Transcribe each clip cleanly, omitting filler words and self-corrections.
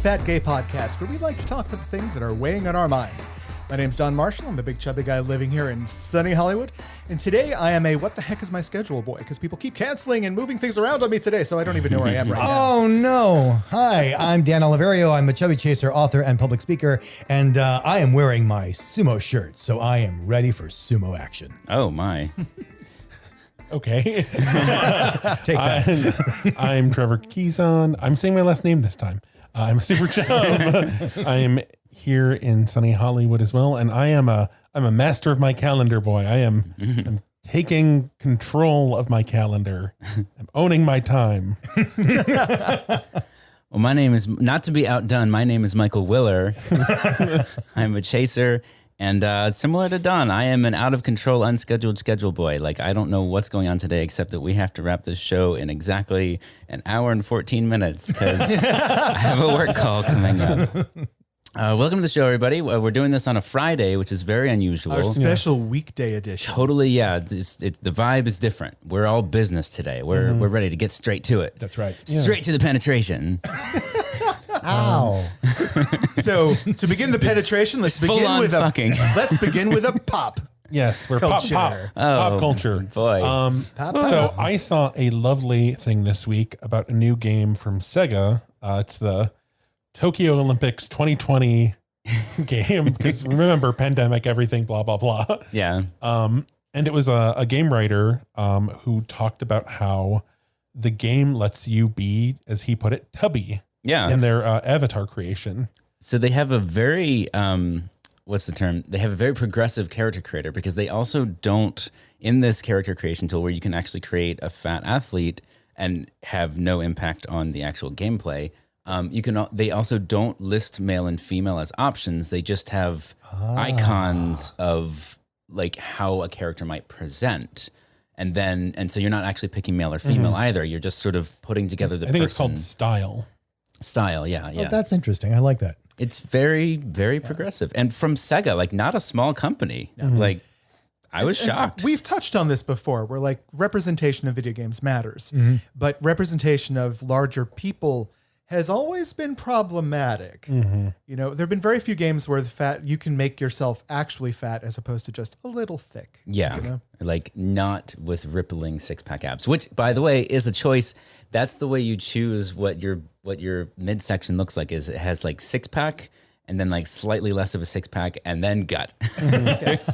Fat Gay Podcast, where we like to talk about the things that are weighing on our minds. My name's Don Marshall. I'm a big chubby guy living here in sunny Hollywood. And today I am a what the heck is my schedule boy, because people keep canceling and moving things around on me today, so I don't even know where I am right now. Oh, no. Hi, I'm Dan Oliverio. I'm a chubby chaser, author, and public speaker, and I am wearing my sumo shirt, so I am ready for sumo action. Oh, my. Okay. Take that. I'm Trevor Keyson. I'm saying my last name this time. I'm a super chub. I am here in sunny Hollywood as well, and I'm a master of my calendar boy. I'm taking control of my calendar. I'm owning my time. Well, my name is, not to be outdone, my name is Michael Willer. I'm a chaser. And similar to Don, I am an out-of-control, unscheduled schedule boy. Like, I don't know what's going on today, except that we have to wrap this show in exactly an hour and 14 minutes because I have a work call coming up. Welcome to the show, everybody. We're doing this on a Friday, which is very unusual. Our special weekday edition. Totally, yeah. The vibe is different. We're all business today. We're ready to get straight to it. That's right. Straight to the penetration. Ow. So to begin the penetration, let's begin with fucking. Let's begin with a pop. Yes, we're Culture. pop culture. Boy. So I saw a lovely thing this week about a new game from Sega. It's the Tokyo Olympics 2020 game, because remember, pandemic, everything, blah, blah, blah. Yeah. And it was a game writer who talked about how the game lets you be, as he put it, tubby. Yeah. In their avatar creation. So they have a very, what's the term? They have a very progressive character creator, because they also don't, in this character creation tool where you can actually create a fat athlete and have no impact on the actual gameplay, they also don't list male and female as options. They just have icons of like how a character might present. And so you're not actually picking male or female either. You're just sort of putting together the person. I think it's called style. Style, yeah. Oh, that's interesting. I like that. It's very, very progressive. And from Sega, like not a small company. Like I was shocked. We've touched on this before, where like representation of video games matters, but representation of larger people has always been problematic. You know, there have been very few games where you can make yourself actually fat as opposed to just a little thick. Yeah. You know? Like not with rippling six-pack abs, which by the way is a choice. That's the way you choose what your midsection looks like, is it has like six-pack and then like slightly less of a six-pack and then gut. There's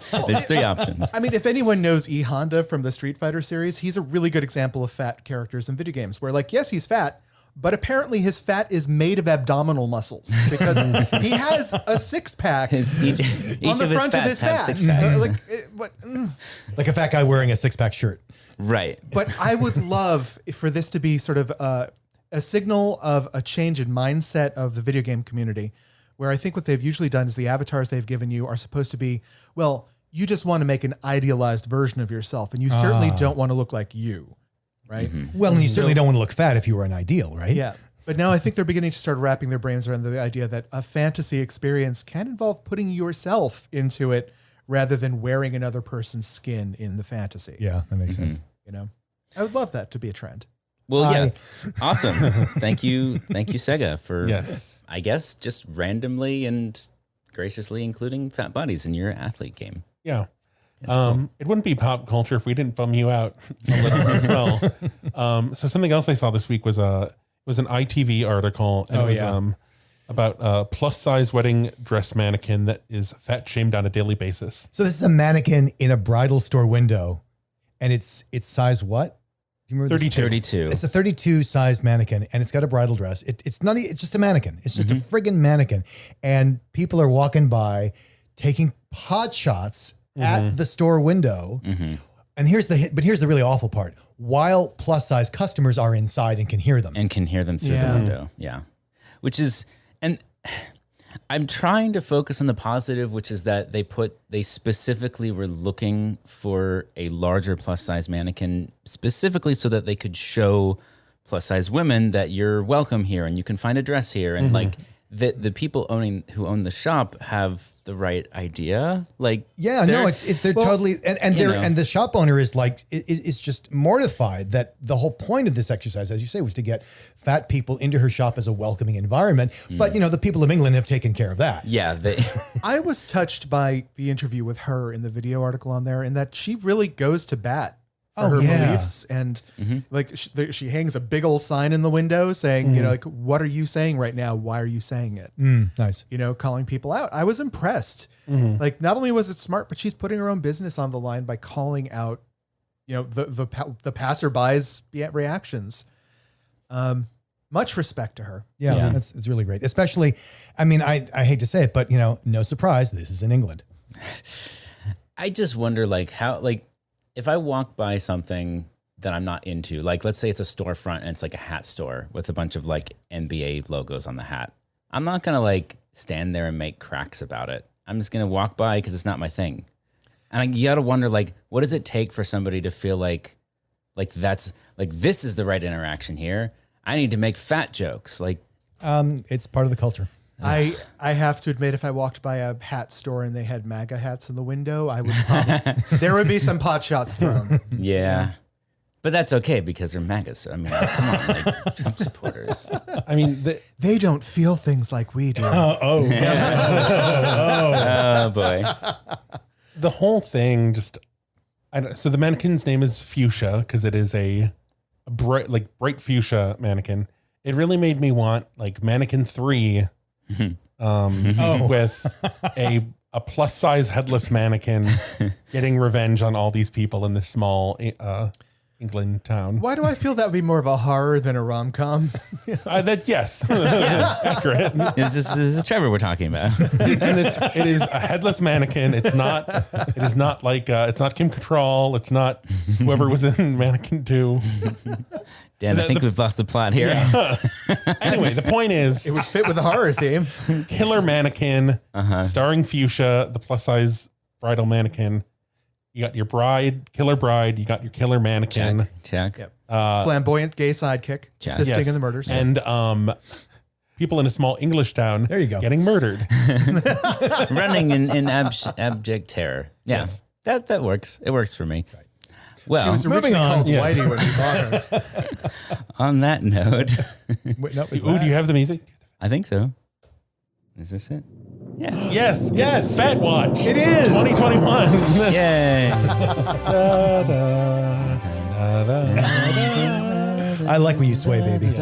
three options. I mean, if anyone knows E. Honda from the Street Fighter series, he's a really good example of fat characters in video games where like, yes, he's fat, but apparently his fat is made of abdominal muscles because he has a six-pack Each on the of front of his his fats fat. have six packs. Like a fat guy wearing a six-pack shirt. Right. But I would love for this to be sort of a signal of a change in mindset of the video game community, where I think what they've usually done is the avatars they've given you are supposed to be, well, you just want to make an idealized version of yourself, and you certainly don't want to look like you. Right. Well, and you certainly don't want to look fat if you were an ideal, right? Yeah. But now I think they're beginning to start wrapping their brains around the idea that a fantasy experience can involve putting yourself into it rather than wearing another person's skin in the fantasy. Yeah, that makes sense. You know, I would love that to be a trend. Well, yeah. Awesome. Thank you, Sega, for, Yes. I guess, just randomly and graciously including fat bodies in your athlete game. Yeah. Cool. It wouldn't be pop culture if we didn't bum you out a little as well. So something else I saw this week was an ITV article, and it was about a plus size wedding dress mannequin that is fat shamed on a daily basis. So this is a mannequin in a bridal store window, and it's size what? Do you remember 32. It's a 32 size mannequin, and it's got a bridal dress. It's just a mannequin. It's just a friggin' mannequin, and people are walking by, taking pot shots at the store window. And here's the really awful part. While plus size customers are inside and can hear them. And can hear them through the window. Yeah. Which is, and I'm trying to focus on the positive, which is that they specifically were looking for a larger plus size mannequin specifically so that they could show plus size women that you're welcome here and you can find a dress here. And like, the people who own the shop have the right idea. Like, Yeah, no, they're totally and they're know. and the shop owner is like is just mortified that the whole point of this exercise, as you say, was to get fat people into her shop as a welcoming environment. But the people of England have taken care of that. yeah, I was touched by the interview with her in the video article on there, in that she really goes to bat for her beliefs, and like she hangs a big old sign in the window saying, like, what are you saying right now? Why are you saying it? Nice. Calling people out. I was impressed. Like, not only was it smart, but she's putting her own business on the line by calling out, the passerby's reactions. Much respect to her. Yeah. It's really great. Especially, I mean, I hate to say it, but no surprise, this is in England. I just wonder, like, how, like, if I walk by something that I'm not into, like, let's say it's a storefront and it's like a hat store with a bunch of like NBA logos on the hat, I'm not going to like stand there and make cracks about it. I'm just going to walk by because it's not my thing. And you got to wonder, like, what does it take for somebody to feel like that's like, this is the right interaction here. I need to make fat jokes. Like, It's part of the culture. I have to admit, if I walked by a hat store and they had MAGA hats in the window, I would there would be some pot shots thrown. yeah. But that's okay because they're MAGAs. So, I mean, come on, like, Trump supporters. I mean, They don't feel things like we do. Oh boy. the whole thing just, so the mannequin's name is Fuchsia because it is a bright fuchsia mannequin. It really made me want like Mannequin 3 with a plus size headless mannequin getting revenge on all these people in this small England town. Why do I feel that would be more of a horror than a rom-com? Yes, accurate. This is Trevor we're talking about. And it is a headless mannequin. It is not like it's not Kim Cattrall. It's not whoever was in Mannequin 2. Dan, I think we've lost the plot here. Anyway, the point is, It would fit with the horror theme. killer mannequin starring Fuchsia, the plus size bridal mannequin. You got your killer bride. You got your killer mannequin. Check. Yep. Flamboyant gay sidekick assisting Yes. in the murders. And people in a small English town There you go. getting murdered. Running in abject terror. Yeah. Yes. That works. It works for me. She Well, was originally moving on. called Yes. Whitey when we bought her. on that note, Wait, no, is Ooh, do you have the music? I think so. Is this it? Yeah. Yes. It's Fat Watch. It is. 2021. Yay. I like when you sway, baby.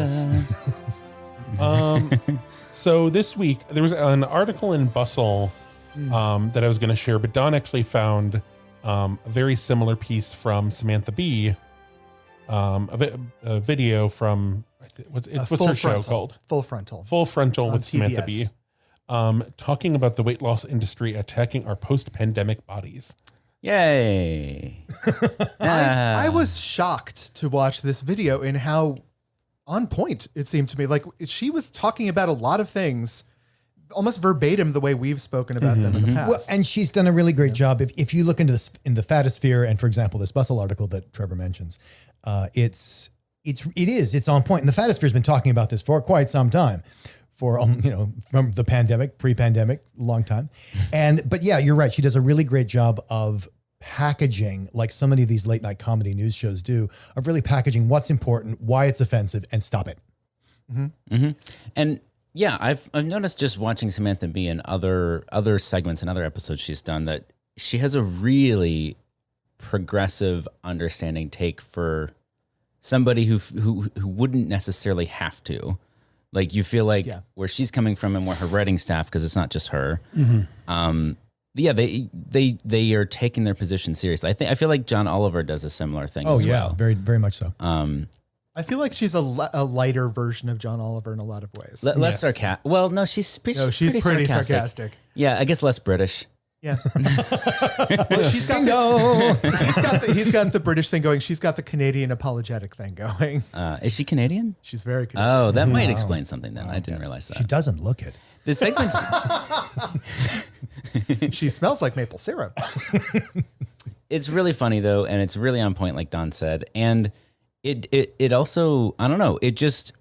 So this week there was an article in Bustle that I was going to share, but Don actually found a very similar piece from Samantha Bee, a video from what's her show called? Full Frontal. Full Frontal On with Samantha Bee, TBS. talking about the weight loss industry attacking our post-pandemic bodies. Yay. I was shocked to watch this video in how on point it seemed to me. Like, she was talking about a lot of things almost verbatim the way we've spoken about them in the past. Well, and she's done a really great job. If you look into this in the fatosphere, and for example, this Bustle article that Trevor mentions, it's on point. And the fatosphere has been talking about this for quite some time, for from the pandemic, pre-pandemic, long time. But yeah, you're right. She does a really great job of packaging, like so many of these late night comedy news shows do, of really packaging what's important, why it's offensive, and stop it. And yeah, I've noticed just watching Samantha Bee and other segments and other episodes she's done that she has a really progressive, understanding take for somebody who wouldn't necessarily have to. Like, you feel like where she's coming from and where her writing staff, because it's not just her. Yeah, they are taking their position seriously. I feel like John Oliver does a similar thing. Oh as yeah, well. very very much so. I feel like she's a lighter version of John Oliver in a lot of ways. Less sarcastic. Well, no, she's pretty sarcastic. Yeah, I guess less British. Yeah. Well, she's got this, he's got the British thing going. She's got the Canadian apologetic thing going. Is she Canadian? She's very Canadian. Oh, that might explain something then. I didn't realize that. She doesn't look it. The segments. She smells like maple syrup. It's really funny though, and it's really on point, like Don said. And it also, I don't know. It just,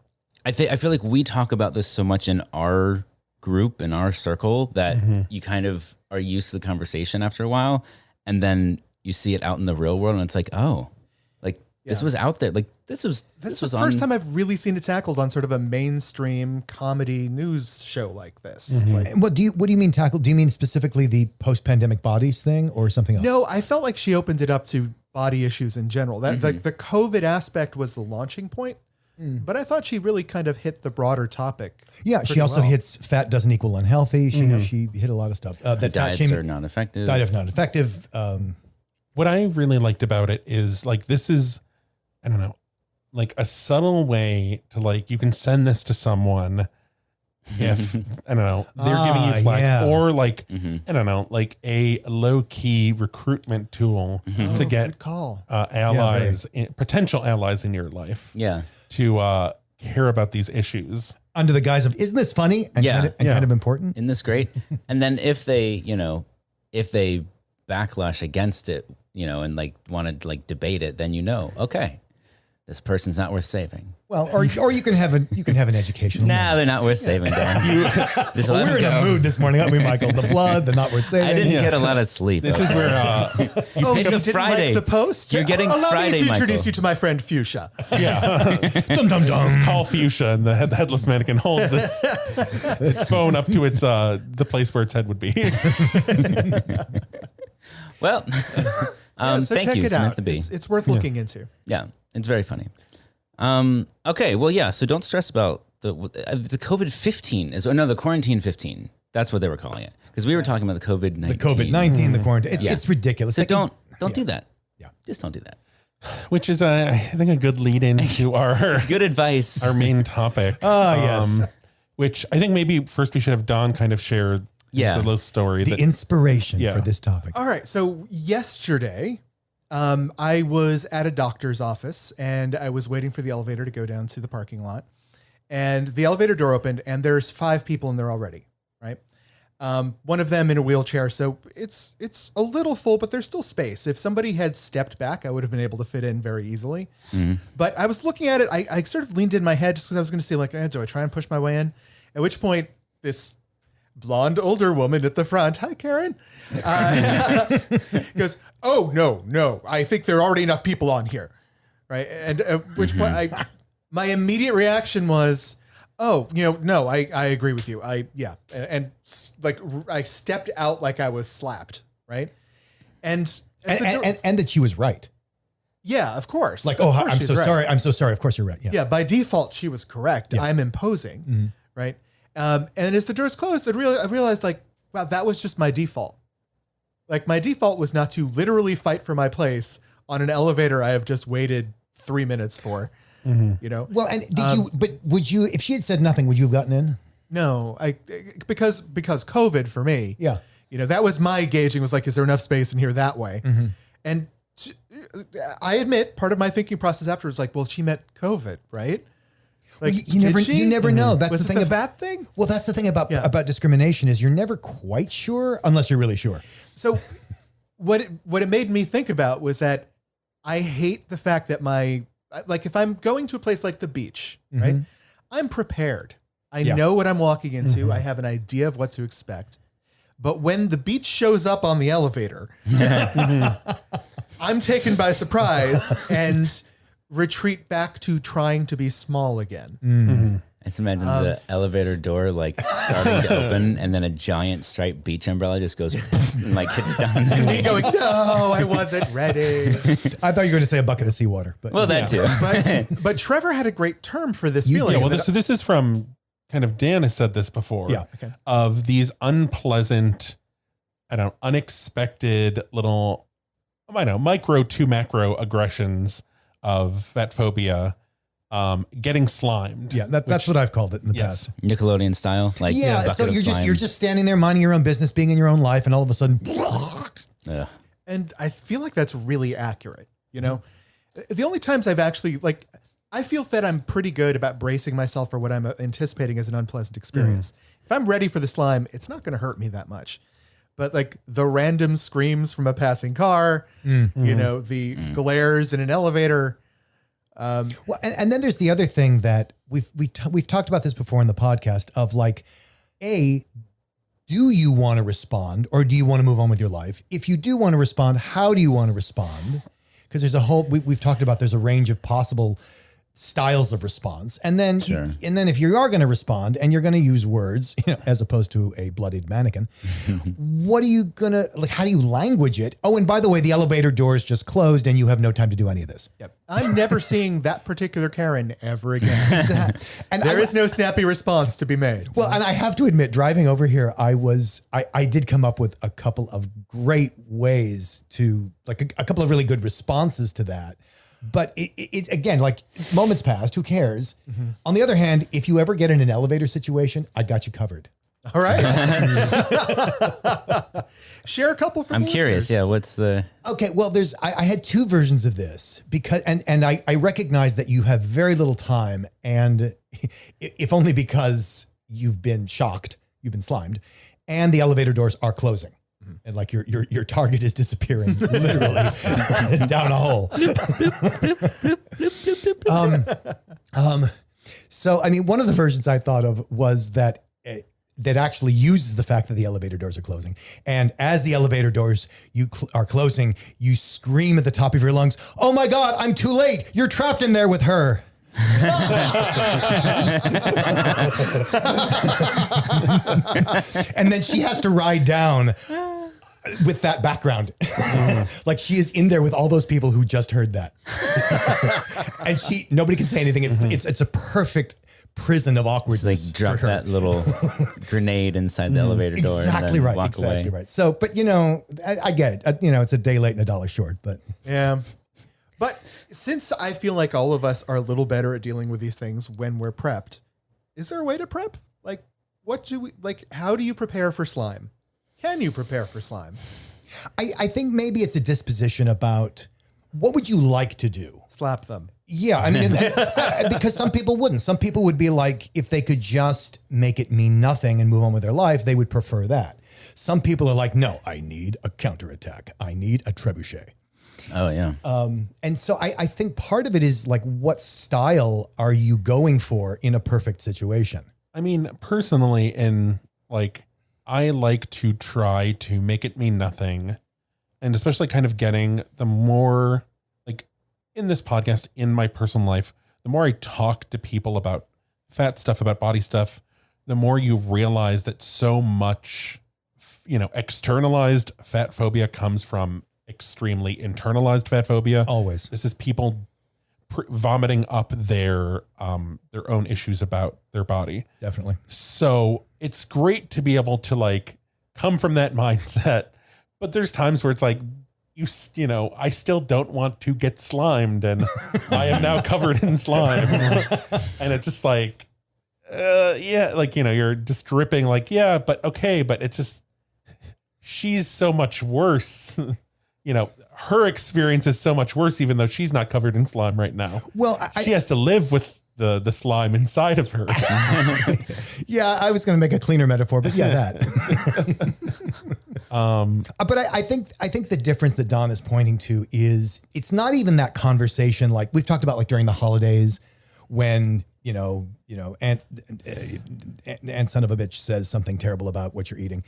I feel like we talk about this so much in our group in our circle that you kind of are used to the conversation after a while, and then you see it out in the real world, and it's like, oh, like this was out there. Like this was the first time I've really seen it tackled on sort of a mainstream comedy news show like this. Like, And what do you mean tackled? Do you mean specifically the post-pandemic bodies thing or something else? no, I felt like she opened it up to body issues in general. That like the COVID aspect was the launching point, but I thought she really kind of hit the broader topic. Yeah, she pretty also well. hits fat doesn't equal unhealthy. She hit a lot of stuff. That fat diets shaming- are not effective. diet of not effective. What I really liked about it is like, this is, I don't know, like a subtle way to like, you can send this to someone if, I don't know, they're giving you flack, yeah. or like, I don't know, like a low key recruitment tool to get Good call. allies, potential allies in your life Yeah. to care about these issues. Under the guise of, isn't this funny and, Yeah. kind of important? Isn't this great? And then if they backlash against it, and like want to like debate it, then okay, this person's not worth saving. Well, or you can have an educational. Nah, they're not worth saving, Dan. Just let We're them in a go. mood this morning, aren't we, Michael? The blood, the not worth saving. I didn't get a lot of sleep. This is where Oh, It's you a didn't Friday. like the post? You're getting Allow Friday, me to introduce Michael. you to my friend Fuchsia. dum dum dum. Call Fuchsia, and the headless mannequin holds its phone up to its the place where its head would be. Well, So thank check you, it Samantha out. Bee. It's worth looking into. Yeah, it's very funny. Okay, well, yeah. So don't stress about the COVID-15 the quarantine 15. That's what they were calling it, because we were talking about the COVID-19. The COVID-19, the quarantine. It's ridiculous. So They can- don't do that. Yeah. Just don't do that. Which is, I think, a good lead into our Good advice. our main topic. yes. Which I think maybe first we should have Don kind of share Yeah. the little story. the that, inspiration Yeah. for this topic. All right. So yesterday, I was at a doctor's office and I was waiting for the elevator to go down to the parking lot. And the elevator door opened and there's 5 people in there already, right? One of them in a wheelchair. So it's a little full, but there's still space. If somebody had stepped back, I would have been able to fit in very easily. But I was looking at it. I sort of leaned in my head just because I was going to see like, do I try and push my way in? At which point this blonde older woman at the front, hi Karen, goes, oh no, I think there are already enough people on here, right? And at which point my immediate reaction was, oh, no, I agree with you. I stepped out like I was slapped, right? And And that she was right. yeah, of course. Like, Of oh, course I'm she's so right. sorry. I'm so sorry. Of course you're right. Yeah. Yeah, by default, she was correct. I'm imposing, right? And as the doors closed, I realized like, wow, that was just my default. Like my default was not to literally fight for my place on an elevator I have just waited 3 minutes for, Well, and did you, but would you, if she had said nothing, would you have gotten in? No, because COVID for me, Yeah. that was my gauging was like, is there enough space in here that way? And I admit part of my thinking process after was like, well, she meant COVID, right? Like, You never know. That's was the it thing the about fat thing? Well, that's the thing about discrimination is you're never quite sure unless you're really sure. So what it made me think about was that I hate the fact that if I'm going to a place like the beach, right? I'm prepared. I know what I'm walking into. I have an idea of what to expect. But when the beach shows up on the elevator, I'm taken by surprise and retreat back to trying to be small again. I just imagine the elevator door like starting to open, and then a giant striped beach umbrella just goes and like hits down. Me going, no, I wasn't ready. I thought you were going to say a bucket of seawater, but Well, that too. But Trevor had a this feeling. yeah, well, that- this is from kind of Dan has said this before. Yeah. Okay. Of these unpleasant, unexpected little, micro to macro aggressions of fat phobia, getting slimed. yeah, that's what I've called it in the Yes. past. Nickelodeon style, like Yeah, bucket so of slime. you're just standing there minding your own business, being in your own life, and all of a sudden, Ugh. And I feel like that's really accurate. The only times I've actually I feel that I'm pretty good about bracing myself for what I'm anticipating as an unpleasant experience. If I'm ready for the slime, it's not going to hurt me that much. But like the random screams from a passing car, the glares in an elevator. well, and then there's the other thing that we've talked about this before in the podcast of like do you want to respond or do you want to move on with your life? If you do want to respond, how do you want to respond? Because there's a whole, we've talked about, there's a range of possible styles of response. And then, and then if you are going to respond and you're going to use words, as opposed to a bloodied mannequin, what are you going to, like, how do you language it? Oh, and by the way, the elevator doors just closed and you have no time to do any of this. Yep. I'm never seeing that particular Karen ever again. And there is no snappy response to be made. Well, and I have to admit, driving over here, I did come up with a couple of great ways to, like, a couple of really good responses to that. But it again, like, moments passed, who cares? On the other hand, if you ever get in an elevator situation, I got you covered. All right. Share a couple for I'm the curious. listeners. Yeah. What's the. Okay, well, I had two versions of this because, and I recognize that you have very little time, and if only because you've been shocked, you've been slimed, and the elevator doors are closing. And like your target is disappearing literally down a hole. So, I mean, one of the versions I thought of was that that actually uses the fact that the elevator doors are closing. And as the elevator doors are closing, you scream at the top of your lungs, "Oh my God, I'm too late. You're trapped in there with her." And then she has to ride down with that background. Like, she is in there with all those people who just heard that. And nobody can say anything. It's a perfect prison of awkwardness. Like, drop that little grenade inside the elevator door. Exactly and then right. Walk Exactly away. right. So, but I get it. It's a day late and a dollar short, but Yeah. But since I feel like all of us are a little better at dealing with these things when we're prepped, is there a way to prep? Like, how do you prepare for slime? Can you prepare for slime? I think maybe it's a disposition about what would you like to do? Slap them. Yeah, I mean, because some people wouldn't. Some people would be like, if they could just make it mean nothing and move on with their life, they would prefer that. Some people are like, no, I need a counterattack. I need a trebuchet. Oh, yeah. And so I think part of it is like, what style are you going for in a perfect situation? I mean, personally, I like to try to make it mean nothing. And especially kind of getting the more, like, in this podcast, in my personal life, the more I talk to people about fat stuff, about body stuff, the more you realize that so much, externalized fat phobia comes from extremely internalized fat phobia. Always. This is people vomiting up their own issues about their body. Definitely. So it's great to be able to, like, come from that mindset, but there's times where it's like, I still don't want to get slimed, and I am now covered in slime. And it's just like, you're just dripping, like, yeah, but okay, but it's just, she's so much worse. Her experience is so much worse, even though she's not covered in slime right now. Well, she has to live with the slime inside of her. Yeah, I was going to make a cleaner metaphor, but yeah, that. But I think the difference that Don is pointing to is it's not even that conversation like we've talked about, like during the holidays when Aunt son of a bitch says something terrible about what you're eating.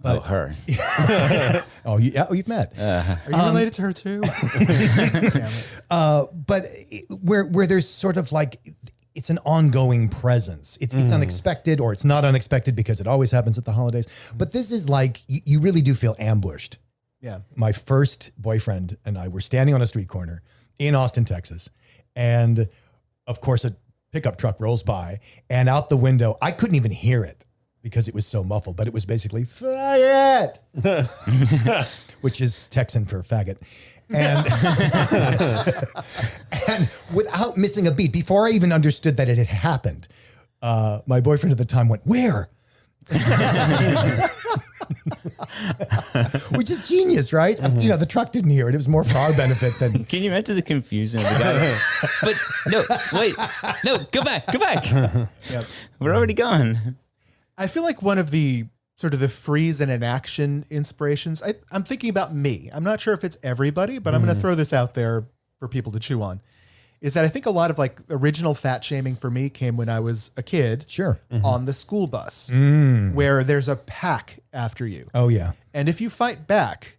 Her. You've met. Are you related to her too? Damn it. But where there's sort of like, it's an ongoing presence. It's unexpected, or it's not unexpected because it always happens at the holidays. But this is like, you really do feel ambushed. Yeah. My first boyfriend and I were standing on a street corner in Austin, Texas. And of course, a pickup truck rolls by, and out the window, I couldn't even hear it because it was so muffled, but it was basically faggot, which is Texan for faggot. And, and without missing a beat, before I even understood that it had happened, my boyfriend at the time went, "Where?" Which is genius, right? The truck didn't hear it. It was more for our benefit than. Can you imagine the confusion of the guy? But no, wait, no, go back. Yep. We're already gone. I feel like one of the sort of the freeze and inaction inspirations, I'm thinking about me. I'm not sure if it's everybody, but I'm going to throw this out there for people to chew on, is that I think a lot of like original fat shaming for me came when I was a kid. Sure. On the school bus, where there's a pack after you. Oh yeah. And if you fight back,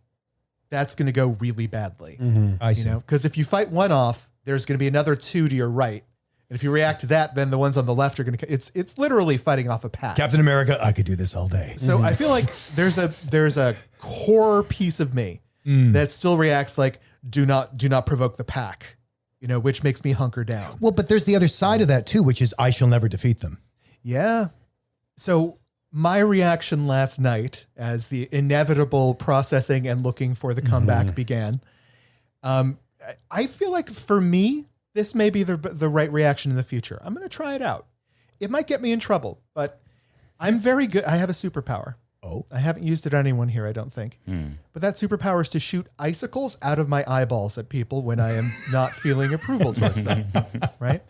that's going to go really badly. I see. Because if you fight one off, there's going to be another two to your right. And if you react to that, then the ones on the left are going to, it's literally fighting off a pack. Captain America, I could do this all day. So I feel like there's a core piece of me that still reacts like, do not provoke the pack, which makes me hunker down. Well, but there's the other side of that too, which is I shall never defeat them. Yeah. So my reaction last night, as the inevitable processing and looking for the comeback began, I feel like for me, this may be the right reaction in the future. I'm going to try it out. It might get me in trouble, but I'm very good. I have a superpower. Oh. I haven't used it on anyone here, I don't think. But that superpower is to shoot icicles out of my eyeballs at people when I am not feeling approval towards them. Right?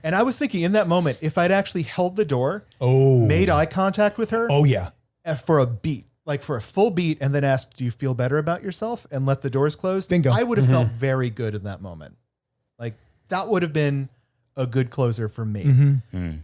And I was thinking in that moment, if I'd actually held the door, made eye contact with her Oh yeah. for a beat, like for a full beat, and then asked, do you feel better about yourself? And let the doors close. Bingo. I would have felt very good in that moment. Like that would have been a good closer for me.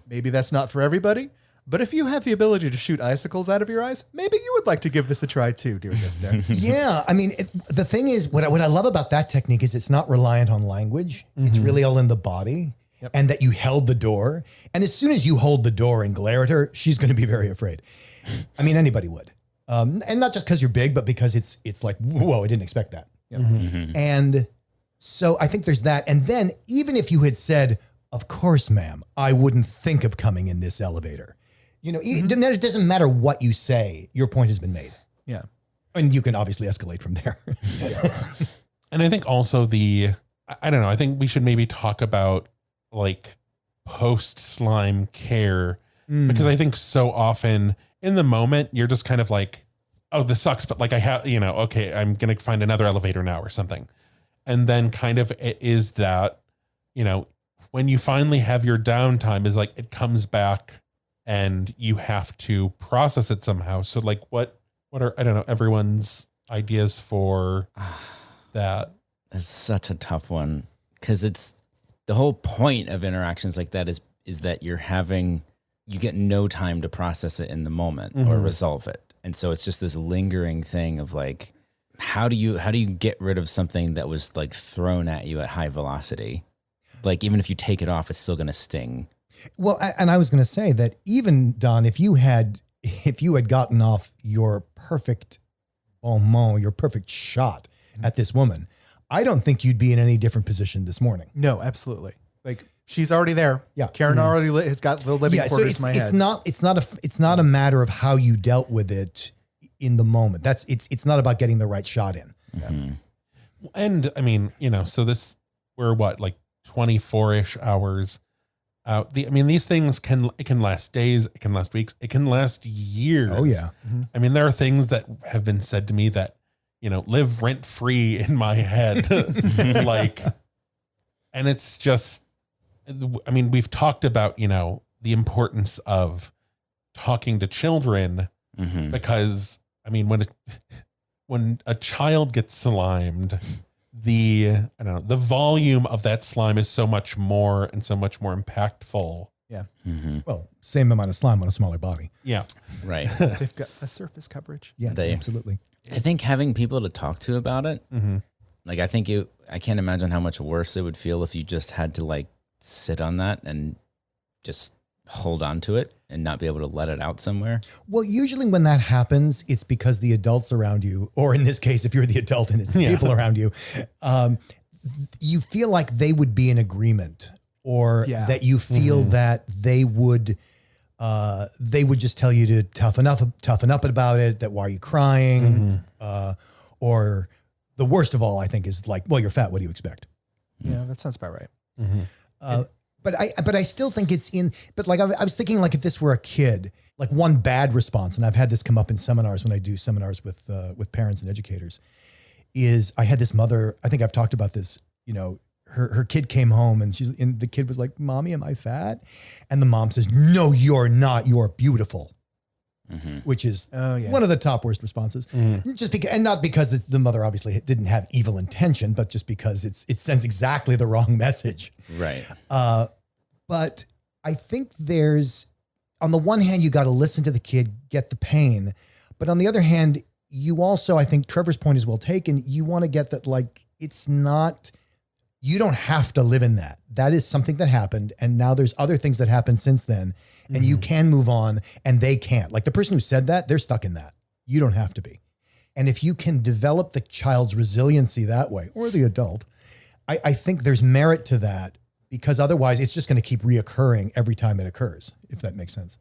Maybe that's not for everybody. But if you have the ability to shoot icicles out of your eyes, maybe you would like to give this a try too, dear listener. Yeah, I mean, the thing is, what I love about that technique is it's not reliant on language. It's really all in the body, and that you held the door. And as soon as you hold the door and glare at her, she's going to be very afraid. I mean, anybody would, and not just because you're big, but because it's like, whoa, I didn't expect that. And so I think there's that. And then even if you had said, "Of course, ma'am, I wouldn't think of coming in this elevator." It doesn't matter what you say, your point has been made. Yeah. And you can obviously escalate from there. And I think also I don't know, I think we should maybe talk about like post slime care, because I think so often in the moment you're just kind of like, oh, this sucks, but like I have, okay, I'm going to find another elevator now or something. And then kind of it is that, when you finally have your downtime is like, it comes back and you have to process it somehow. So like what are, I don't know, everyone's ideas for that? It's such a tough one, because it's the whole point of interactions like that is that you get no time to process it in the moment or resolve it. And so it's just this lingering thing of like, how do you get rid of something that was like thrown at you at high velocity? Like, even if you take it off, it's still going to sting. Well, and I was going to say that even Don, if you had gotten off your perfect moment, your perfect shot at this woman, I don't think you'd be in any different position this morning. No, absolutely. Like she's already there. Yeah. Karen already has got the living quarters in my head. It's not a matter of how you dealt with it in the moment. It's not about getting the right shot in. And I mean, so we're what, like 24-ish hours out. These things can last days, it can last weeks, it can last years. Oh yeah. I mean, there are things that have been said to me that, live rent free in my head. Like, and it's just, we've talked about, the importance of talking to children, because when a child gets slimed, the volume of that slime is so much more impactful. Yeah. Well, same amount of slime on a smaller body. Yeah. Right. They've got a surface coverage. Yeah, absolutely. I think having people to talk to about it, like I can't imagine how much worse it would feel if you just had to like sit on that and just hold on to it and not be able to let it out somewhere. Well, usually when that happens, it's because the adults around you, or in this case, if you're the adult and it's the people around you, you feel like they would be in agreement, or that you feel that they would just tell you to toughen up about it, that why are you crying? Or the worst of all, I think, is like, well, you're fat. What do you expect? Yeah, that sounds about right. But I still think but like, I was thinking like if this were a kid, like one bad response, and I've had this come up in seminars when I do seminars with parents and educators, is I had this mother, I think I've talked about this, her kid came home and the kid was like, "Mommy, am I fat?" And the mom says, "No, you're not. You're beautiful." which is Oh, yeah. one of the top worst responses. Just because, and not because the mother obviously didn't have evil intention, but just because it sends exactly the wrong message. Right. But I think there's, on the one hand, you got to listen to the kid, get the pain. But on the other hand, you also, I think Trevor's point is well taken. You want to get that, like, it's not, you don't have to live in that. That is something that happened. And now there's other things that happened since then. And you can move on and they can't. Like the person who said that, they're stuck in that. You don't have to be. And if you can develop the child's resiliency that way, or the adult, I think there's merit to that, because otherwise it's just going to keep reoccurring every time it occurs, if that makes sense.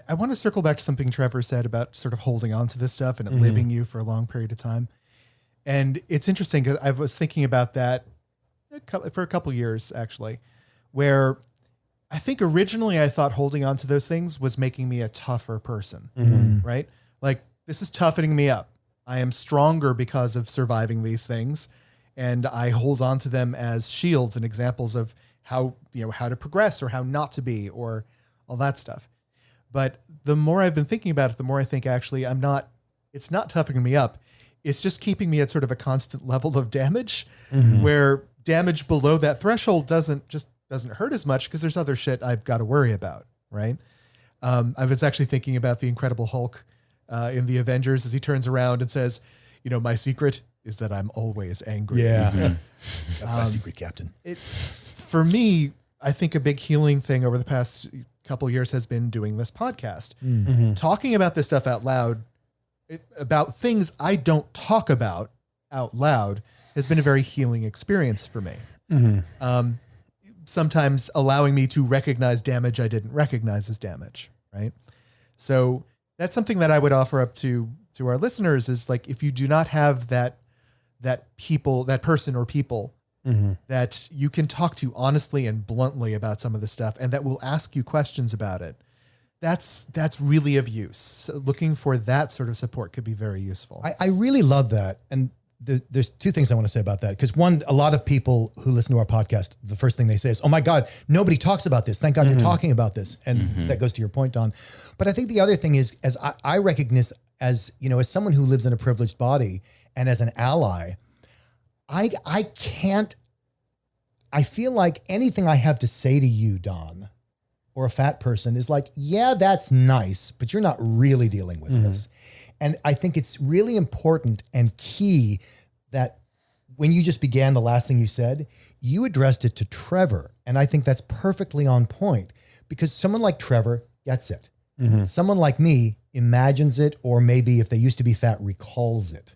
I want to circle back to something Trevor said about sort of holding on to this stuff and it living you for a long period of time. And it's interesting because I was thinking about that for a couple years, actually, where I think originally I thought holding on to those things was making me a tougher person, right? Like, this is toughening me up. I am stronger because of surviving these things. And I hold on to them as shields and examples of how to progress or how not to be or all that stuff. But the more I've been thinking about it, the more I think actually it's not toughening me up. It's just keeping me at sort of a constant level of damage where damage below that threshold doesn't hurt as much because there's other shit I've got to worry about. Right. I was actually thinking about the Incredible Hulk in the Avengers as he turns around and says, my secret is that I'm always angry. Yeah. That's my secret, Captain. For me, I think a big healing thing over the past couple years has been doing this podcast, talking about this stuff out loud, about things I don't talk about out loud has been a very healing experience for me. Sometimes allowing me to recognize damage I didn't recognize as damage. Right. So that's something that I would offer up to our listeners is like, if you do not have that person or people that you can talk to honestly and bluntly about some of this stuff and that will ask you questions about it, that's really of use. So looking for that sort of support could be very useful. I really love that. And there's two things I want to say about that. Because one, a lot of people who listen to our podcast, the first thing they say is, oh my God, nobody talks about this. Thank God you're talking about this. And that goes to your point, Don. But I think the other thing is, as I recognize as someone who lives in a privileged body and as an ally, I feel like anything I have to say to you, Don, or a fat person is like, yeah, that's nice, but you're not really dealing with this. And I think it's really important and key that when you just began the last thing you said, you addressed it to Trevor. And I think that's perfectly on point because someone like Trevor gets it. Someone like me imagines it, or maybe if they used to be fat, recalls it.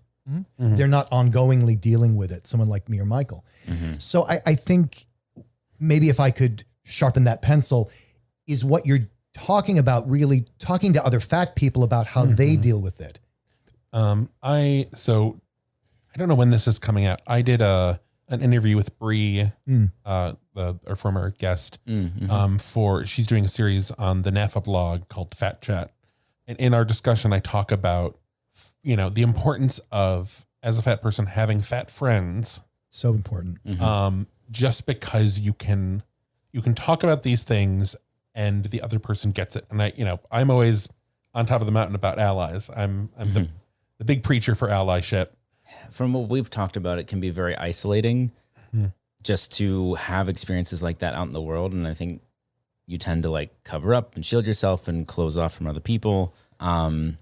They're not ongoingly dealing with it. Someone like me or Michael. So I think maybe if I could sharpen that pencil, is what you're talking about really talking to other fat people about how they deal with it. I don't know when this is coming out. I did an interview with Bree, our former guest, she's doing a series on the NAFA blog called Fat Chat. And in our discussion, I talk about, the importance of, as a fat person, having fat friends. So important. Just because you can talk about these things and the other person gets it. And I'm always on top of the mountain about allies. I'm the big preacher for allyship. From what we've talked about, it can be very isolating just to have experiences like that out in the world. And I think you tend to like cover up and shield yourself and close off from other people. I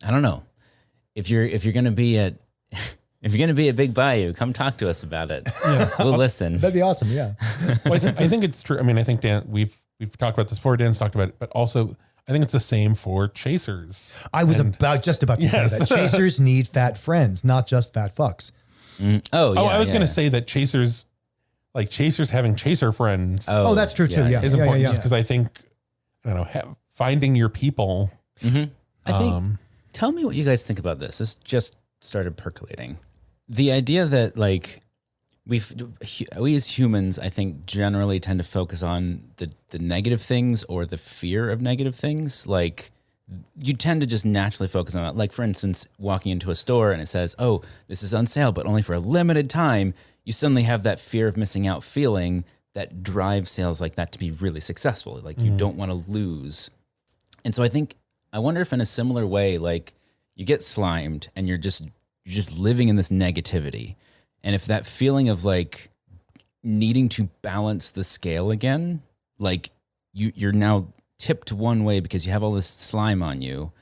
don't know. If you're going to be at Big Bayou, come talk to us about it. Yeah. We'll listen. That'd be awesome. Yeah. Well, I think it's true. I mean, I think Dan, we've talked about this before. Dan's talked about it, but also I think it's the same for chasers. I was just about to say that chasers need fat friends, not just fat fucks. I was going to say that chasers having chaser friends. Oh, that's true too. Yeah, is important just because I think, finding your people. I think. Tell me what you guys think about this. This just started percolating. The idea that like we as humans, I think, generally tend to focus on the negative things or the fear of negative things. Like you tend to just naturally focus on that. Like for instance, walking into a store and it says, "Oh, this is on sale, but only for a limited time." You suddenly have that fear of missing out feeling that drives sales like that to be really successful. Like you don't want to lose. And so I think I wonder if in a similar way, like you get slimed and you're just living in this negativity. And if that feeling of like needing to balance the scale again, like you're now tipped one way because you have all this slime on you,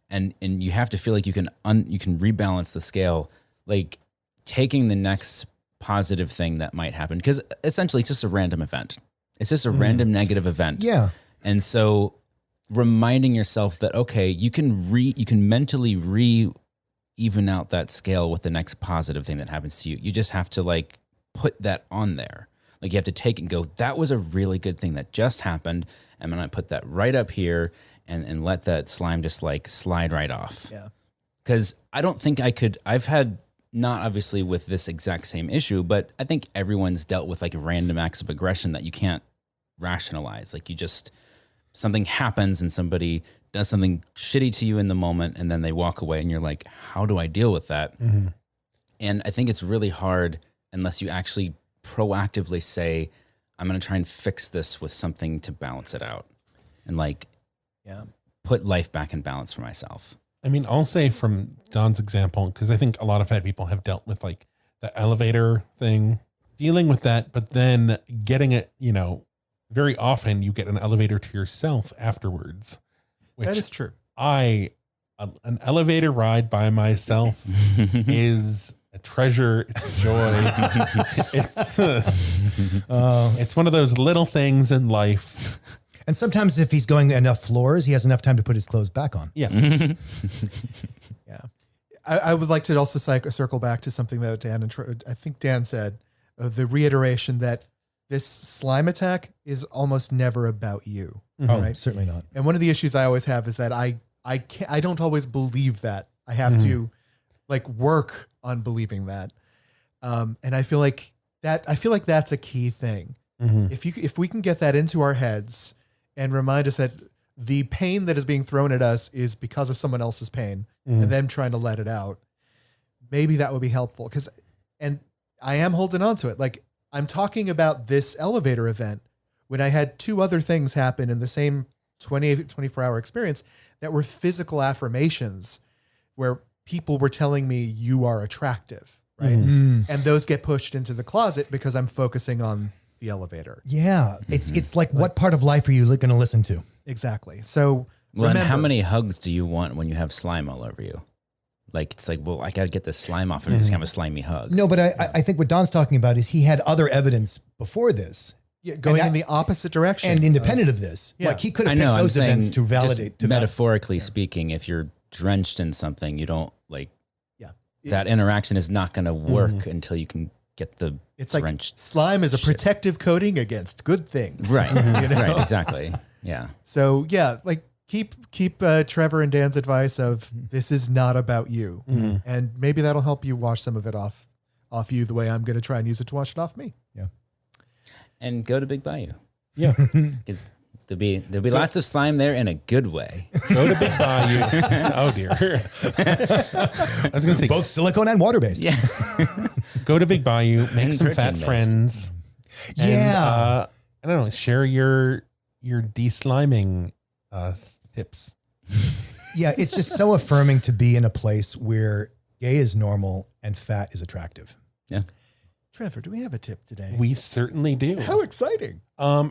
and you have to feel like you can rebalance the scale, like taking the next positive thing that might happen, because essentially it's just a random event. It's just a random negative event. Yeah. And so reminding yourself that, okay, you can mentally even out that scale with the next positive thing that happens to you. You just have to like put that on there. Like you have to take it and go, that was a really good thing that just happened. I'm going to put that right up here and let that slime just like slide right off. Yeah. Because I don't think I could, I've had, not obviously with this exact same issue, but I think everyone's dealt with like random acts of aggression that you can't rationalize. Like something happens and somebody does something shitty to you in the moment, and then they walk away and you're like, how do I deal with that? Mm-hmm. And I think it's really hard unless you actually proactively say, I'm going to try and fix this with something to balance it out and like put life back in balance for myself. I mean, I'll say from Don's example, because I think a lot of fat people have dealt with like the elevator thing, dealing with that, but then getting it, very often you get an elevator to yourself afterwards. Which That is true. An elevator ride by myself is a treasure. It's a joy. It's one of those little things in life. And sometimes if he's going enough floors, he has enough time to put his clothes back on. Yeah. Yeah. I would like to also circle back to something that I think Dan said, the reiteration that this slime attack is almost never about you. Oh, right? certainly not. And one of the issues I always have is that I don't always believe that. I have to like work on believing that. And I feel like that's a key thing. If we can get that into our heads and remind us that the pain that is being thrown at us is because of someone else's pain and them trying to let it out, maybe that would be helpful. And I am holding on to it. Like I'm talking about this elevator event when I had two other things happen in the same 24-hour experience that were physical affirmations where people were telling me you are attractive, right? And those get pushed into the closet because I'm focusing on the elevator. Yeah. It's like what part of life are you going to listen to? Exactly. So Well, remember, and how many hugs do you want when you have slime all over you? Like, it's like, well, I got to get this slime off and just have a slimy hug. No, but I think what Don's talking about is he had other evidence before this. Yeah, going And in the opposite direction. And independent of this. Yeah. Like he could I have know, picked I'm those events saying to validate. just metaphorically speaking, if you're drenched in something, you don't like, Yeah. that interaction is not going to work until you can get the It's like drenched. slime is a protective coating against good things. Right. You know? Right. Exactly. Yeah. So yeah, like keep Trevor and Dan's advice of this is not about you. And maybe that'll help you wash some of it off you the way I'm going to try and use it to wash it off me. Yeah. And go to Big Bayou. Yeah. Because there'll be lots of slime there in a good way. Go to Big Bayou. Oh dear. I was going to say, both silicone and water based. Yeah. go to Big Bayou, make And some fat protein-based. friends. And, Yeah. I don't know, share your de-sliming tips. Yeah. It's just so affirming to be in a place where gay is normal and fat is attractive. Yeah. Trevor, do we have a tip today? We certainly do. How exciting.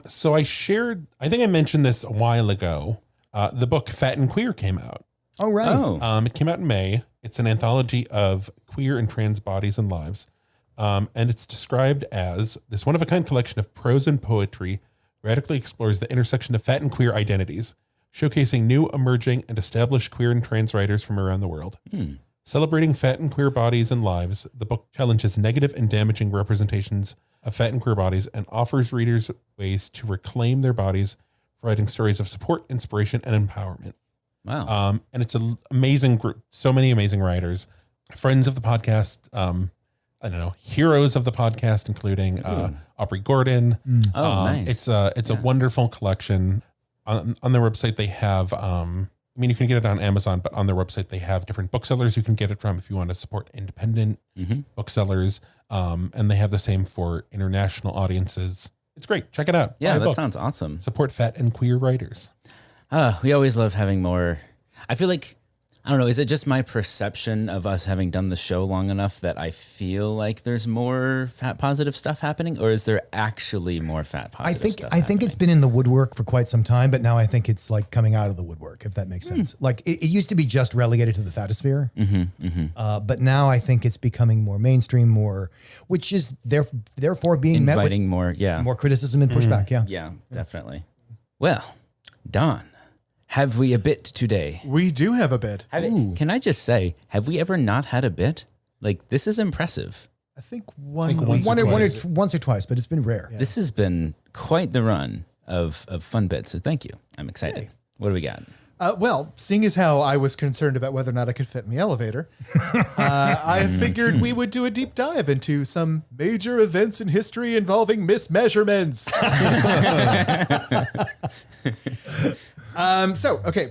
So I think I mentioned this a while ago. The book Fat and Queer came out. Oh, right. Oh. It came out in May. It's an anthology of queer and trans bodies and lives. And it's described as this one-of-a-kind collection of prose and poetry radically explores the intersection of fat and queer identities, showcasing new, emerging, and established queer and trans writers from around the world. Celebrating fat and queer bodies and lives, the book challenges negative and damaging representations of fat and queer bodies and offers readers ways to reclaim their bodies, providing stories of support, inspiration, and empowerment. Wow. And it's an amazing group. So many amazing writers, friends of the podcast. I don't know, heroes of the podcast, including Aubrey Gordon. Oh, nice. It's a wonderful collection. On their website, they have, I mean, you can get it on Amazon, but on their website, they have different booksellers you can get it from if you want to support independent booksellers. And they have the same for international audiences. It's great. Check it out. Yeah, Buy a that book. sounds awesome. Support fat and queer writers. We always love having more I feel like, I don't know, is it just my perception of us having done the show long enough that I feel like there's more fat positive stuff happening, or is there actually more fat positive stuff I think it's been in the woodwork for quite some time, but now I think it's like coming out of the woodwork, if that makes sense. Like it used to be just relegated to the fatosphere, but now I think it's becoming more mainstream, which is therefore being inviting met with more criticism and pushback. Yeah, definitely. Well, Don, have we a bit today? We do have a bit. Can I just say, have we ever not had a bit? Like, this is impressive. I think Once or twice, but it's been rare. This has been quite the run of fun bits. So thank you. I'm excited. Hey. What do we got? Well, seeing as how I was concerned about whether or not I could fit in the elevator, I figured we would do a deep dive into some major events in history involving mismeasurements.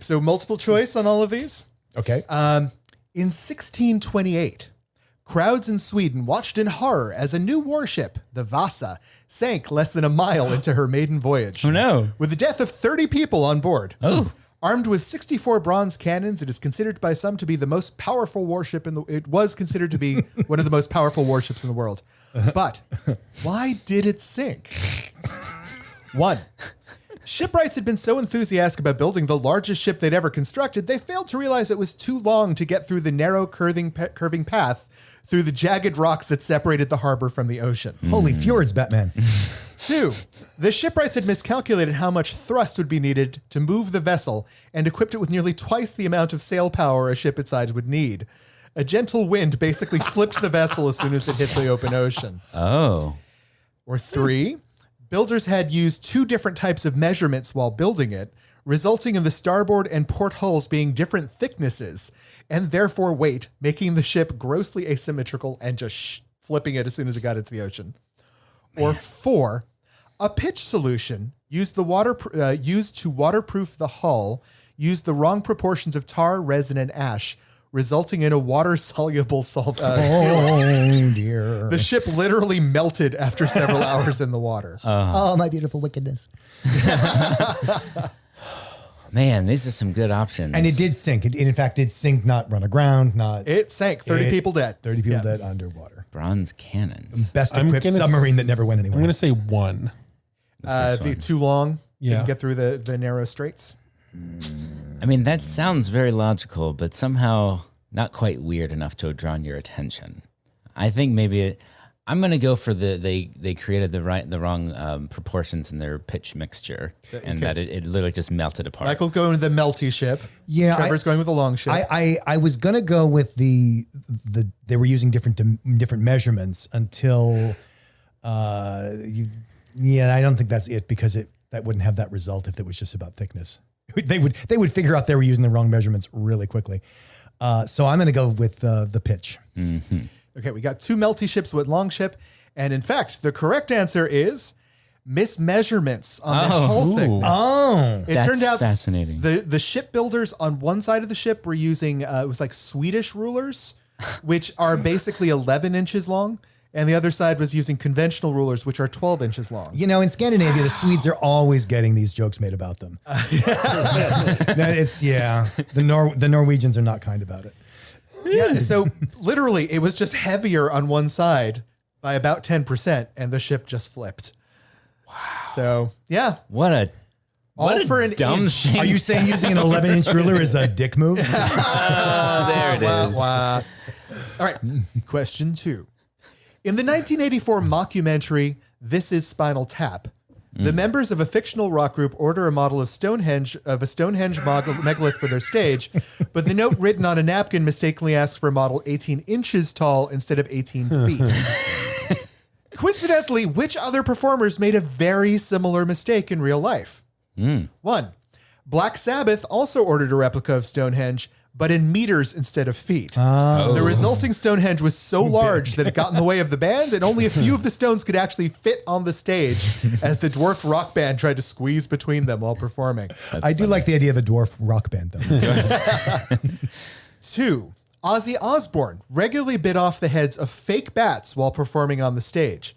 So multiple choice on all of these. Okay. In 1628, crowds in Sweden watched in horror as a new warship, the Vasa, sank less than a mile into her maiden voyage. Oh, no. With the death of 30 people on board. Oh. Armed with 64 bronze cannons, it is considered by some to be the most powerful warship it was considered to be one of the most powerful warships in the world. But why did it sink? 1. Shipwrights had been so enthusiastic about building the largest ship they'd ever constructed, they failed to realize it was too long to get through the narrow curving path through the jagged rocks that separated the harbor from the ocean. Holy fjords, Batman. 2. The shipwrights had miscalculated how much thrust would be needed to move the vessel and equipped it with nearly twice the amount of sail power a ship its size would need. A gentle wind basically flipped the vessel as soon as it hit the open ocean. Oh. Or 3, builders had used 2 different types of measurements while building it, resulting in the starboard and port hulls being different thicknesses and therefore weight, making the ship grossly asymmetrical and just flipping it as soon as it got into the ocean. Or 4, a pitch solution used to waterproof the hull used the wrong proportions of tar, resin, and ash, resulting in a water-soluble sealant. Oh, dear. The ship literally melted after several hours in the water. Oh, my beautiful wickedness. Man, these are some good options. And it did sink. It, in fact, did sink, not run aground, not... It sank. 30 people dead. 30 people dead underwater. Bronze cannons. Best equipped submarine that never went anywhere. I'm going to say 1. Too long. Yeah. Didn't get through the narrow straits. I mean, that sounds very logical, but somehow not quite weird enough to have drawn your attention. I think maybe I'm going to go for they created the wrong proportions in their pitch mixture, and that it literally just melted apart. Michael's going with the melty ship. Yeah, Trevor's going with the long ship. I was gonna go with the they were using different measurements until I don't think that's it, because that wouldn't have that result if it was just about thickness. They would figure out they were using the wrong measurements really quickly. So I'm gonna go with the pitch. Mm-hmm. Okay, we got 2 melty ships with long ship, and in fact, the correct answer is mismeasurements on the hull thickness. Oh, It turned out fascinating. The shipbuilders on one side of the ship were using it was like Swedish rulers, which are basically 11 inches long, and the other side was using conventional rulers, which are 12 inches long. you know, in Scandinavia, the Swedes are always getting these jokes made about them. The Norwegians are not kind about it. Yeah, so literally, it was just heavier on one side by about 10%, and the ship just flipped. Wow. So, yeah. What For an dumb inch. thing. Are you saying using an 11-inch ruler is a dick move? There it is. All right, question 2. In the 1984 mockumentary, This Is Spinal Tap, the members of a fictional rock group order a model of a Stonehenge megalith for their stage, but the note written on a napkin mistakenly asks for a model 18 inches tall instead of 18 feet. Coincidentally, which other performers made a very similar mistake in real life? 1. Black Sabbath also ordered a replica of Stonehenge, but in meters instead of feet. The resulting Stonehenge was so large that it got in the way of the band, and only a few of the stones could actually fit on the stage as the dwarfed rock band tried to squeeze between them while performing. I do like the idea of a dwarf rock band, though. 2. Ozzy Osbourne regularly bit off the heads of fake bats while performing on the stage.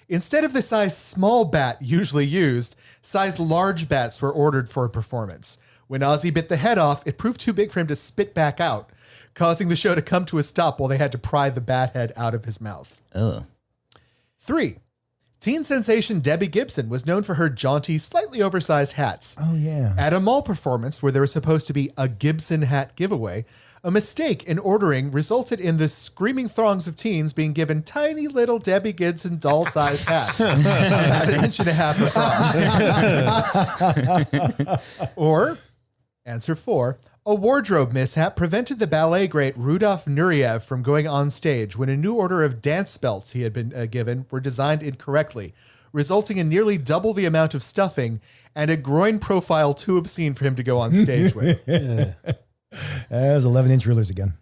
Instead of the size small bat usually used, size large bats were ordered for a performance. When Ozzy bit the head off, it proved too big for him to spit back out, causing the show to come to a stop while they had to pry the bat head out of his mouth. Oh. 3. Teen sensation Debbie Gibson was known for her jaunty, slightly oversized hats. Oh, yeah. At a mall performance where there was supposed to be a Gibson hat giveaway, a mistake in ordering resulted in the screaming throngs of teens being given tiny little Debbie Gibson doll-sized hats, about 1.5 inches across. Or, answer 4, a wardrobe mishap prevented the ballet great Rudolf Nureyev from going on stage when a new order of dance belts he had been given were designed incorrectly, resulting in nearly double the amount of stuffing and a groin profile too obscene for him to go on stage with. There's 11-inch rulers again.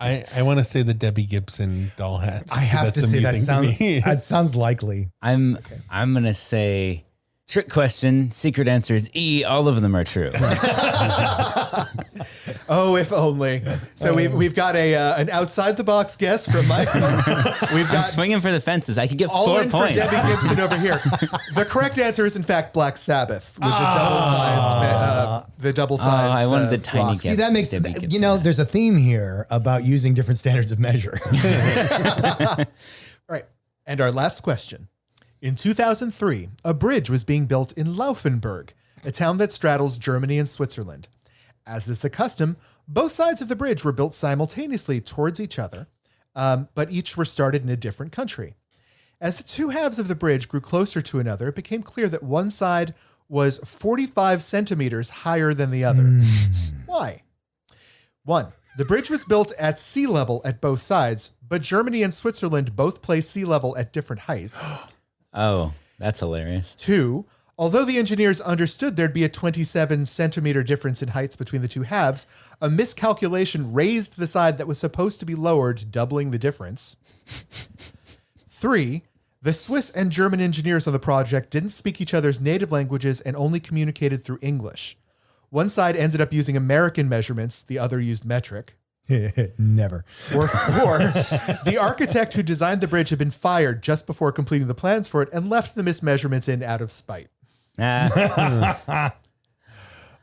I want to say the Debbie Gibson doll hats. I have to say amusing to me. that sounds likely. I'm gonna say trick question. Secret answer is E. All of them are true. Oh, if only. So we've got an outside the box guess from Michael. We've I'm got swinging for the fences. I could get all 4 in points. for Debbie Gibson over here. The correct answer is in fact Black Sabbath with the double-sized. I wanted the rocks. tiny See, that makes, Debbie Gibson. there's a theme here about using different standards of measure. All right. And our last question. In 2003, a bridge was being built in Laufenburg, a town that straddles Germany and Switzerland. As is the custom, both sides of the bridge were built simultaneously towards each other, but each were started in a different country. As the two halves of the bridge grew closer to another, it became clear that one side was 45 centimeters higher than the other. Why? 1. The bridge was built at sea level at both sides, but Germany and Switzerland both place sea level at different heights. Oh, that's hilarious. 2. Although the engineers understood there'd be a 27 centimeter difference in heights between the two halves, a miscalculation raised the side that was supposed to be lowered, doubling the difference. 3. The Swiss and German engineers on the project didn't speak each other's native languages and only communicated through English. One side ended up using American measurements, the other used metric. Never. Or 4, the architect who designed the bridge had been fired just before completing the plans for it and left the mismeasurements in out of spite.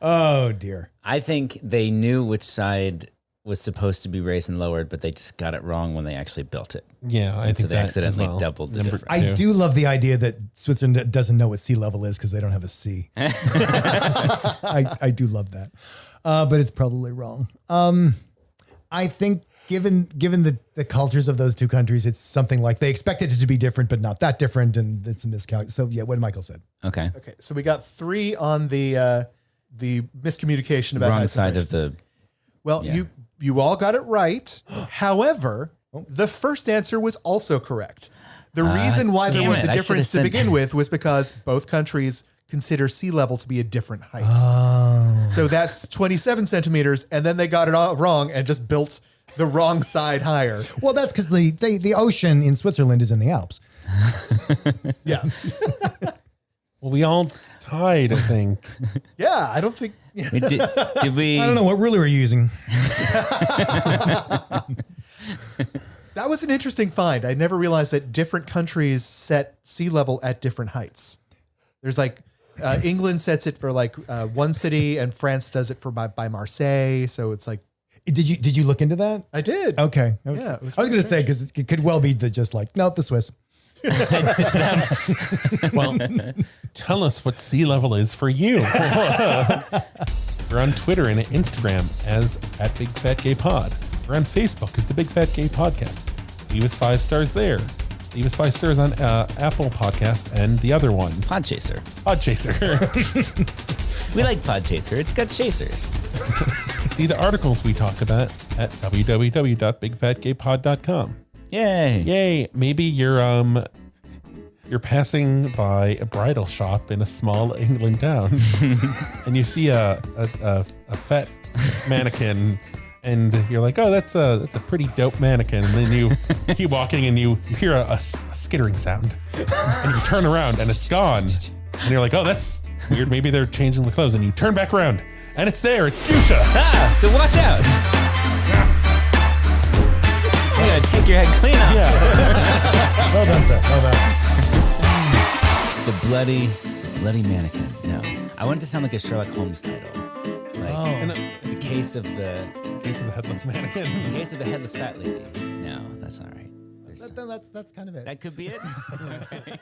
Oh, dear. I think they knew which side was supposed to be raised and lowered, but they just got it wrong when they actually built it. Yeah, I So think they that accidentally as well. doubled the Number difference. I do love the idea that Switzerland doesn't know what sea level is because they don't have a sea. I do love that. But it's probably wrong. I think given the cultures of those two countries, it's something like they expected it to be different, but not that different. And it's a miscalculation. So yeah, what Michael said. Okay. Okay, so we got 3 on the miscommunication about Wrong heights and side bridge. of the. Well, yeah. you all got it right. However, the first answer was also correct. The reason why there damn was it, a I difference to should've said- begin with was because both countries consider sea level to be a different height. Oh. So that's 27 centimeters, and then they got it all wrong and just built the wrong side higher. Well, that's because the ocean in Switzerland is in the Alps. Yeah. Well, we all tied, I think. Yeah, I don't think... Did we? I don't know what ruler are you using. That was an interesting find. I never realized that different countries set sea level at different heights. There's like England sets it for like one city, and France does it for by Marseille. So it's like Did you look into that? I did. Okay. Yeah, it was I was very going to say, because it could well be just like, nope, the Swiss. It's just them. Well, tell us what sea level is for you. We're on Twitter and Instagram as @BigFatGayPod. We're on Facebook as the Big Fat Gay Podcast. Leave us 5 stars there. Leave us 5 stars on Apple Podcast and the other one, Podchaser. Podchaser. We like Podchaser. It's got chasers. See the articles we talk about at www.bigfatgaypod.com. Yay. Yay! Maybe you're passing by a bridal shop in a small England town, and you see a fat mannequin, and you're like, "Oh, that's a pretty dope mannequin." And then you keep walking, and you hear a skittering sound, and you turn around, and it's gone. And you're like, "Oh, that's weird. Maybe they're changing the clothes." And you turn back around, and it's there. It's Fuchsia. Ah, so watch out. You gotta take your head clean off. Yeah. Well done, sir. Well done. The bloody mannequin. No. I want it to sound like a Sherlock Holmes title. Like And the case of the case of the headless mannequin. case of the headless fat lady. No, that's not right. That's kind of it. That could be it. Okay.